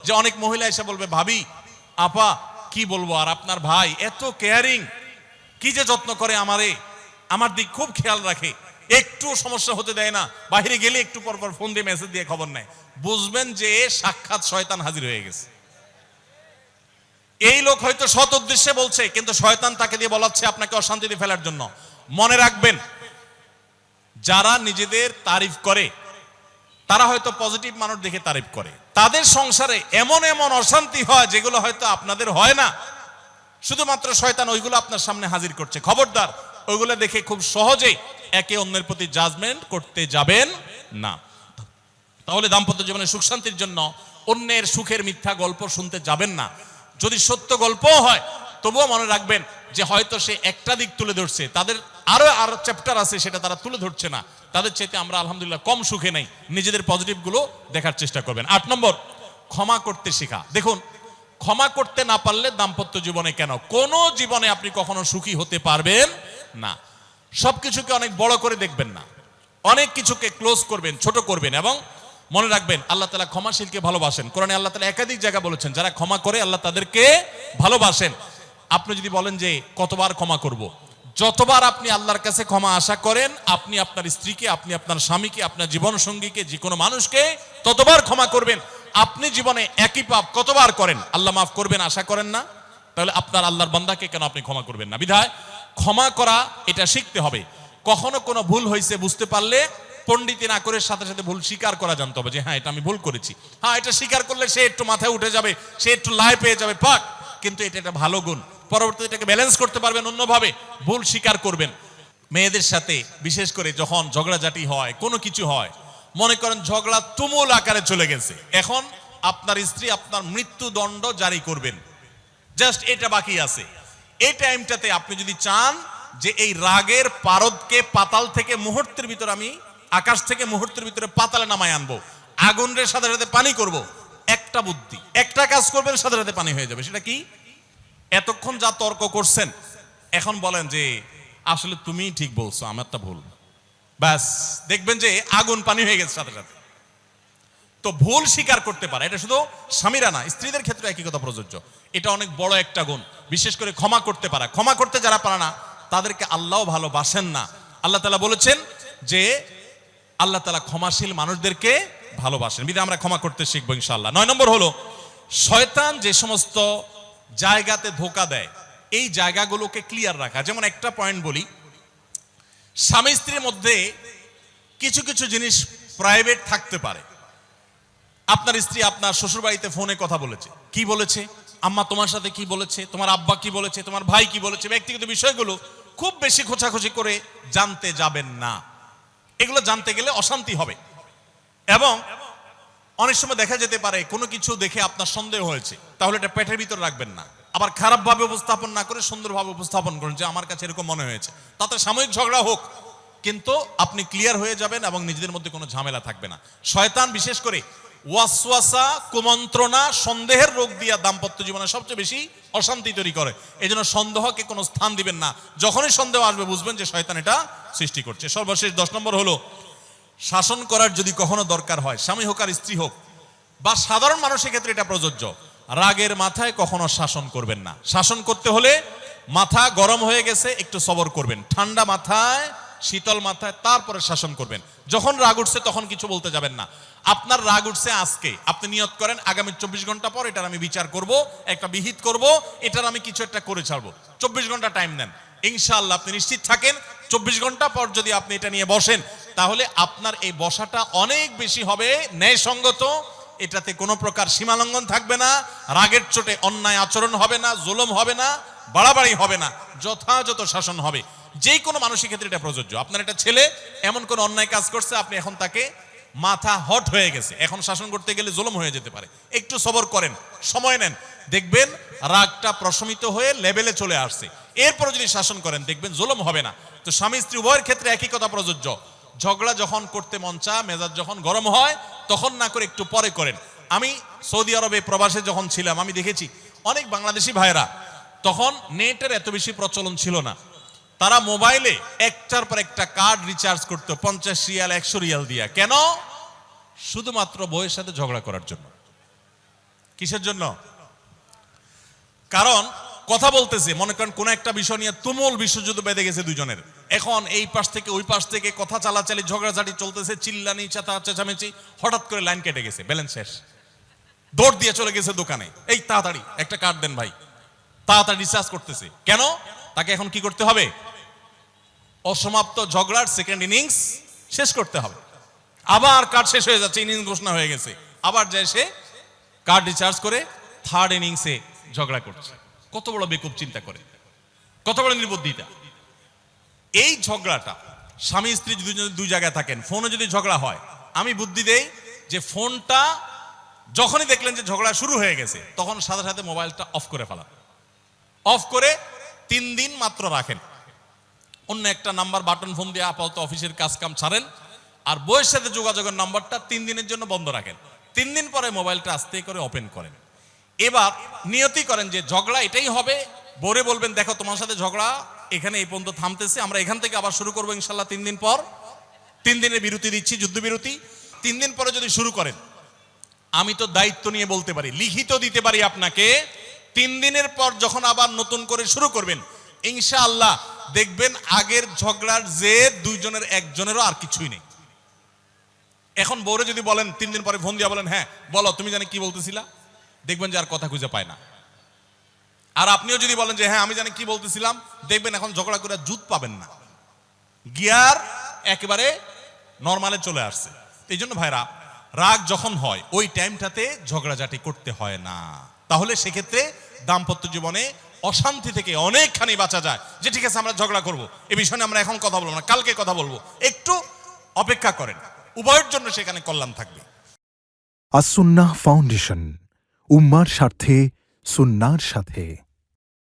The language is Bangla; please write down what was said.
যে অনেক মহিলা এসে বলবে, ভাবি আপা কি বলবো, আর আপনার ভাই এত কেয়ারিং, কি যে যত্ন করে আমারে, আমার দিক খুব খেয়াল রাখে, একটু সমস্যা হতে দেয় না, বাইরে গেলে একটু পর পর ফোন দিয়ে মেসেজ দিয়ে খবর নেয়। বুঝবেন যে সাক্ষাৎ শয়তান হাজির হয়ে গেছে। এই লোক হয়তো সৎ উদ্দেশ্যে বলছে, কিন্তু শয়তান তাকে দিয়ে বলাচ্ছে আপনাকে অশান্তিতে ফেলার জন্য। মনে রাখবেন, যারা নিজেদের তারিফ করে তারা হয়তো পজিটিভ মানুষ দেখে তারিফ করে, তাদের সংসারে এমন এমন অশান্তি হয় যেগুলো হয়তো আপনাদের হয় না। শুধুমাত্র শয়তান ওইগুলো আপনার সামনে হাজির করছে। খবরদার, ওইগুলো দেখে খুব সহজেই একে অন্যের প্রতি জাজমেন্ট করতে যাবেন না। তাহলে দাম্পত্য জীবনে সুখ শান্তির জন্য অন্যের সুখের মিথ্যা গল্প শুনতে যাবেন না। যদি সত্য গল্পও হয় তবুও মনে রাখবেন যে হয়তো সে একটা দিক তুলে ধরছে, তাদের আরো চ্যাপ্টার আছে সেটা তারা তুলে ধরছে না। তাদের চাইতে আমরা আলহামদুলিল্লাহ কম সুখে নাই। নিজেদের পজিটিভ গুলো দেখার চেষ্টা করবেন। 8 নম্বর, ক্ষমা করতে শেখা। দেখুন, ক্ষমা করতে না পারলে দাম্পত্য জীবনে কেন, কোন জীবনে আপনি কখনো সুখী হতে পারবেন না। সবকিছুকে অনেক বড় করে দেখবেন না, অনেক কিছুকে ক্লোজ করবেন, ছোট করবেন। এবং মনে রাখবেন, আল্লাহ তাআলা ক্ষমাশীলকে ভালোবাসেন। কোরআনে আল্লাহ তাআলা একাধিক জায়গা বলেছেন, যারা ক্ষমা করে আল্লাহ তাদেরকে ভালোবাসেন। আপনি যদি বলেন যে কতবার ক্ষমা করব, যতবার আপনি আল্লাহর কাছে ক্ষমা আশা করেন, আপনি আপনার স্ত্রীকে, আপনি আপনার স্বামীকে, আপনার জীবন সঙ্গীকে, যে কোনো মানুষকে ততবার ক্ষমা করবেন। আপনি জীবনে একই পাপ কতবার করেন, আল্লাহ মাফ করবেন আশা করেন না? তাহলে আপনার আল্লাহর বান্দাকে কেন আপনি ক্ষমা করবেন না? বিধায় ক্ষমা করা এটা শিখতে হবে। কখনো কোনো ভুল হয়েছে বুঝতে পারলে পণ্ডিতি না করে সাথে সাথে ভুল স্বীকার করা জানতে হবে, যে হ্যাঁ এটা আমি ভুল করেছি। হ্যাঁ, এটা স্বীকার করলে সে একটু মাথায় উঠে যাবে, সে একটু লাই পেয়ে যাবে, পাক। কিন্তু এটা একটা ভালো গুণ, পরবর্তীতে এটাকে ব্যালেন্স করতে পারবেন অন্যভাবে। ভুল স্বীকার করবেন। মেয়েদের সাথে বিশেষ করে যখন ঝগড়াঝাটি হয়, কোনো কিছু হয়, মনে করেন ঝগড়া তুমুল আকারে চলে গেছে, এখন আপনার স্ত্রী আপনার মৃত্যুদণ্ড জারি করবেন, জাস্ট এটা বাকি আছে। এই টাইমটাতে আপনি যদি চান যে এই রাগের পারদকে পাতাল থেকে মুহূর্তের ভিতর, আমি আকাশ থেকে মুহূর্তের ভিতরে পাতালে নামায় আনবো, আগুনের সাথে সাথে পানি করব, একটা বুদ্ধি, একটা কাজ করবেন, সাথে সাথে পানি হয়ে যাবে। সেটা কি? এতক্ষণ যা তর্ক করছেন, এখন বলেন যে আসলে তুমি ঠিক বলছো, আমারটা ভুল, ব্যাস দেখবেন যে আগুন পানি হয়ে গেছে সাথে সাথে। তো ভুল স্বীকার করতে পারে, এটা শুধু স্বামীরা না, স্ত্রীদের ক্ষেত্রে একই কথা প্রযোজ্য। এটা অনেক বড় একটা গুণ, বিশেষ করে ক্ষমা করতে পারা। ক্ষমা করতে যারা পারে না তাদেরকে আল্লাহ ভালোবাসেন না। আল্লাহ তাআলা বলেছেন যে আল্লাহ তাআলা ক্ষমাশীল মানুষদেরকে ভালোবাসেন, বিধায় আমরা ক্ষমা করতে শিখবো ইনশাআল্লাহ। 9 নম্বর হলো, শয়তান যে সমস্ত জায়গাতে ধোঁকা দেয় এই জায়গাগুলোকে ক্লিয়ার রাখা। যেমন একটা পয়েন্ট বলি, স্বামী স্ত্রীর মধ্যে কিছু কিছু জিনিস প্রাইভেট থাকতে পারে। আপনার স্ত্রী আপনার শ্বশুর বাড়িতে ফোনে কথা বলেছে, কি বলেছে, আম্মা তোমার সাথে কি বলেছে, তোমার আব্বা কি বলেছে, তোমার ভাই কি বলেছে, ব্যক্তিগত বিষয়গুলো খুব বেশি খোঁচাখুচি করে জানতে যাবেন না। এগুলো জানতে গেলে অশান্তি হবে। এবং অনেক সময় দেখা যেতে পারে কোনো কিছু দেখে আপনার সন্দেহ হয়েছে, তাহলে এটা পেটের ভিতর রাখবেন না। আবার খারাপভাবে উপস্থাপন না করে সুন্দরভাবে উপস্থাপন করুন যে আমার কাছে এরকম মনে হয়েছে, তাতে সাময়িক ঝগড়া হোক, কিন্তু আপনি ক্লিয়ার হয়ে যাবেন এবং নিজেদের মধ্যে কোনো ঝামেলা থাকবে না। শয়তান বিশেষ করে ওয়াসওয়াসা, কুমন্ত্রণা, সন্দেহের রোগ দিয়া দাম্পত্য জীবনে সবচেয়ে বেশি অশান্তি তৈরি করে। এই জন্য সন্দেহকে কোনো স্থান দিবেন না। যখনই সন্দেহ আসবে বুঝবেন যে শয়তান এটা সৃষ্টি করছে। সর্বশেষ 10 নম্বর হলো, শাসন করার যদি কখনো দরকার হয়, স্বামী হোক আর স্ত্রী হোক বা সাধারণ মানুষের ক্ষেত্রে এটা প্রযোজ্য, রাগের মাথায় কখনো শাসন করবেন না। শাসন করতে হলে মাথা গরম হয়ে গেছে একটু সবর করবেন, ঠান্ডা মাথায়, শীতল মাথায় তারপরে শাসন করবেন। যখন রাগ উঠছে তখন কিছু বলতে যাবেন না। আপনার রাগ উঠছে আজকে, আপনি নিয়ত করেন আগামী 24 ঘন্টা পর এটার আমি বিচার করব, একটা বিহিত করব, এটার আমি কিছু একটা করে ছাড়বো। 24 ঘন্টা টাইম নেন, ইনশাআল্লাহ আপনি নিশ্চিত থাকেন 24 ঘন্টা পর যদি আপনি এটা নিয়ে বসেন, তাহলে আপনার এই বসাটা অনেক বেশি হবে ন্যায়সঙ্গত। এটাতে কোনো প্রকার সীমালঙ্ঘন থাকবে না, রাগের চোটে অন্যায় আচরণ হবে না, জুলুম হবে না, বাড়াবাড়ি হবে না, যথাযথ শাসন হবে। যে কোনো মানুষের ক্ষেত্রে এটা প্রযোজ্য। আপনার একটা ছেলে এমন কোন অন্যায় কাজ করছে, আপনি এখন তাকে মাথা হট হয়ে গেছে, এখন শাসন করতে গেলে জুলুম হয়ে যেতে পারে, একটু সবর করেন, সময় নেন, দেখবেন রাগটা প্রশমিত হয়ে লেভেলে চলে আসছে। এরপর যদি শাসন করেন দেখবেন জুলুম হবে না। তো স্বামী স্ত্রী উভয়ের ক্ষেত্রে একই কথা প্রযোজ্য। ঝগড়া যখন করতে মন চা, মেজাজ যখন গরম হয় তখন না করে একটু পরে করেন। আমি সৌদি আরবে প্রবাসে যখন ছিলাম আমি দেখেছি অনেক বাংলাদেশি ভাইরা, তখন নেটের এত বেশি প্রচলন ছিল না, তারা মোবাইলে একটার পর একটা কার্ড রিচার্জ করতো 50 রিয়াল 100 রিয়াল দিয়া। কেন? শুধুমাত্র বউয়ের সাথে ঝগড়া করার জন্য। কিসের জন্য? কারণ কথা বলতেছে, মনে করেন কোন একটা বিষয় নিয়ে তুমুল বিশ্বযুদ্ধ বেঁধে গেছে দুজনের, এখন এই পাশ থেকে ওই পাশ থেকে কথা চালাচালি ঝগড়াঝাটি চলতেছে, চিল্লানি চেঁচামেচি, হঠাৎ করে লাইন কেটে গেছে, ব্যালেন্স শেষ, দৌড় দিয়ে চলে গেছে দোকানে, এই তাড়াতাড়ি একটা কার্ড দেন ভাই, তাড়াতাড়ি রিচার্জ করতেছে। কেন? তাকে এখন কি করতে হবে? অসমাপ্ত ঝগড়ার সেকেন্ড ইনিংস শেষ করতে হবে। আবার কার্ড শেষ হয়ে যাচ্ছে, ইনিংস ঘোষণা হয়ে গেছে, আবার যায় সে কার্ড রিচার্জ করে থার্ড ইনিংসে ঝগড়া করছে। কত বড় বেকুব চিন্তা করে, কত বড় নির্বুদ্ধিতা। এই ঝগড়াটা স্বামী স্ত্রী যদি দুই জায়গায় থাকেন, ফোনে যদি ঝগড়া হয়, আমি বুদ্ধি দেই যে ফোনটা যখনই দেখলেন যে ঝগড়া শুরু হয়ে গেছে, তখন সাথে সাথে মোবাইলটা অফ করে ফেলান। অফ করে 3 দিন মাত্র রাখেন, অন্য একটা নাম্বার বাটন ফোন দিয়ে আপাতত অফিসের কাজ কাম ছাড়েন, আর বইয়ের সাথে যোগাযোগের নাম্বারটা 3 দিনের জন্য বন্ধ রাখেন। 3 দিন পরে মোবাইলটা আস্তে করে ওপেন করেন। এবার নিয়তি করেন যে ঝগড়া এটাই হবে, বরে বলবেন দেখো তোমার সাথে ঝগড়া এখানে এই পর্যন্ত থামতেছে, আমরা এখান থেকে আবার শুরু করবো ইনশাল্লাহ 3 দিন পর। 3 দিনের বিরতি দিচ্ছি, যুদ্ধবিরতি। 3 দিন পরে যদি শুরু করেন, আমি তো দায়িত্ব নিয়ে বলতে পারি, লিখিত দিতে পারি আপনাকে, 3 দিনের পর যখন আবার নতুন করে শুরু করবেন, ইনশাআল্লাহ দেখবেন আগের ঝগড়ার যে দুইজনের একজনেরও আর কিছুই নেই। এখন বউরে যদি বলেন 3 দিন পরে ফোন দিয়ে বলেন হ্যাঁ বলো তুমি জানি কি বলতেছিলা, দেখবেন যে আর কথা খুঁজে পায় না। আর আপনিও যদি বলেন যে হ্যাঁ আমি জানি কি বলতেছিলাম, দেখবেন এখন ঝগড়া করে জুত পাবেন না, গিয়ার একেবারে নরমালে চলে আসছে। এই জন্য ভাইরা, রাগ যখন হয় ওই টাইমটাতে ঝগড়াঝাটি করতে হয় না, তাহলে সেক্ষেত্রে দাম্পত্য জীবনে অশান্তি থেকে অনেকখানি বাঁচা যায়। যে ঠিক আছে আমরা ঝগড়া করব, এই বিষয়ে আমরা এখন কথা বলবো না, কালকে কথা বলবো, একটু অপেক্ষা করেন, উভয়ের জন্য সেখানে কল্যাণ থাকবে। আস-সুন্নাহ ফাউন্ডেশন, উম্মার স্বার্থে সুন্নাহর সাথে।